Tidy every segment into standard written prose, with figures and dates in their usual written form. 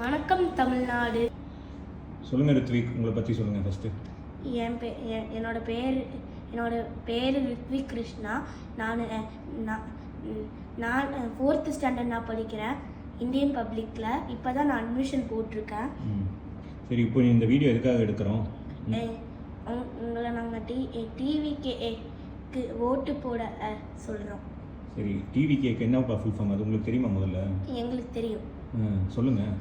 வணக்கம் தமிழ்நாடு. சொல்லுங்கள் ரித்விக், உங்களை பற்றி சொல்லுங்கள் ஃபஸ்ட்டு. என்னோட பேர் ரித்விக் கிருஷ்ணா. நான் 4th ஸ்டாண்டர்ட் நான் படிக்கிறேன் இந்தியன் பப்ளிக்கில். இப்போ தான் நான் அட்மிஷன் போட்டிருக்கேன். சரி, இப்போ இந்த வீடியோ எதுக்காக எடுக்கிறோம்? உங்களை நாங்கள் டிவிகேக்கு ஓட்டு போட சொல்கிறோம். சரி, டிவிகேக்கு என்ன ஃபுல் ஃபார்ம், அது உங்களுக்கு தெரியுமா? முதல்ல எங்களுக்கு தெரியும். சொல்லுங்கள்.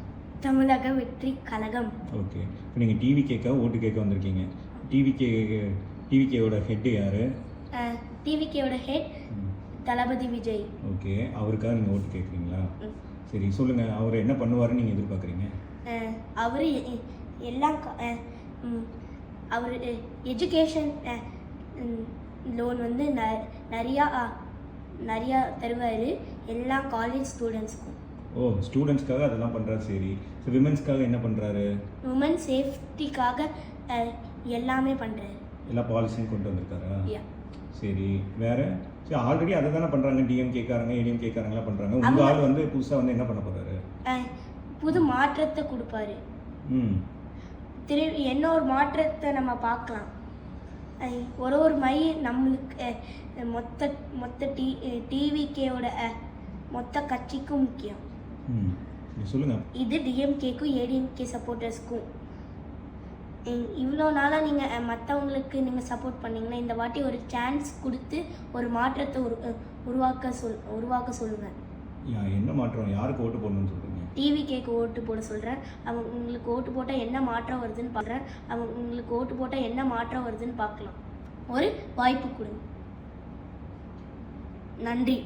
தமிழக வெற்றி கழகம். ஓகே, இப்போ நீங்கள் டிவிகேக்காக ஓட்டு கேட்க வந்திருக்கீங்க. டிவிகேவோட ஹெட் யார்? டிவிகேவோட ஹெட் தளபதி விஜய். ஓகே, அவருக்காக நீங்கள் ஓட்டு கேட்குறீங்களா? சரி, சொல்லுங்கள், அவர் என்ன பண்ணுவாருன்னு நீங்கள் எதிர்பார்க்குறீங்க? அவர் எல்லாம் அவர் எஜுகேஷன் லோன் வந்து நிறையா தருவார் எல்லா காலேஜ் ஸ்டூடெண்ட்ஸ்க்கும். ஓ, ஸ்டூடெண்ட்ஸ்க்காக அதெல்லாம் பண்ணுறாரு. சரி, ஸோ விமென்ஸ்க்காக என்ன பண்ணுறாரு? உமன் சேஃப்டிக்காக எல்லாமே பண்ணுறாரு. எல்லா பாலிசியும் கொண்டு வந்திருக்காரா? சரி, வேறு? சரி, ஆல்ரெடி அதை தானே பண்ணுறாங்க. டிஎம்கேக்காரங்க ஏடிஎம்கேக்காரங்களாம் பண்ணுறாங்க. உங்கள் ஆள் வந்து புதுசாக வந்து என்ன பண்ண போகிறாரு? புது மாற்றத்தை கொடுப்பாரு. என்ன ஒரு மாற்றத்தை நம்ம பார்க்கலாம். ஒரு நம்மளுக்கு மொத்த டிவிகேவோட மொத்த கட்சிக்கும் முக்கியம். சொல்லுங்க. இது டிஎம்கேக்கும் ஏடிஎம்கே சப்போர்ட்டர்ஸ்க்கும். இவ்வளோ நாளாக நீங்கள் மற்றவங்களுக்கு நீங்கள் சப்போர்ட் பண்ணிங்கன்னா இந்த வாட்டி ஒரு சான்ஸ் கொடுத்து ஒரு மாற்றத்தை உருவாக்க சொல்லுங்கள். என்ன மாற்றம்? யாருக்கு ஓட்டு போடணும்னு சொல்கிறீங்க? டிவிகேக்கு ஓட்டு போட சொல்கிறேன். உங்களுக்கு ஓட்டு போட்டால் என்ன மாற்றம் வருதுன்னு பார்க்குறேன். உங்களுக்கு ஓட்டு போட்டால் என்ன மாற்றம் வருதுன்னு பார்க்கலாம். ஒரு வாய்ப்பு கொடுங்க. நன்றி.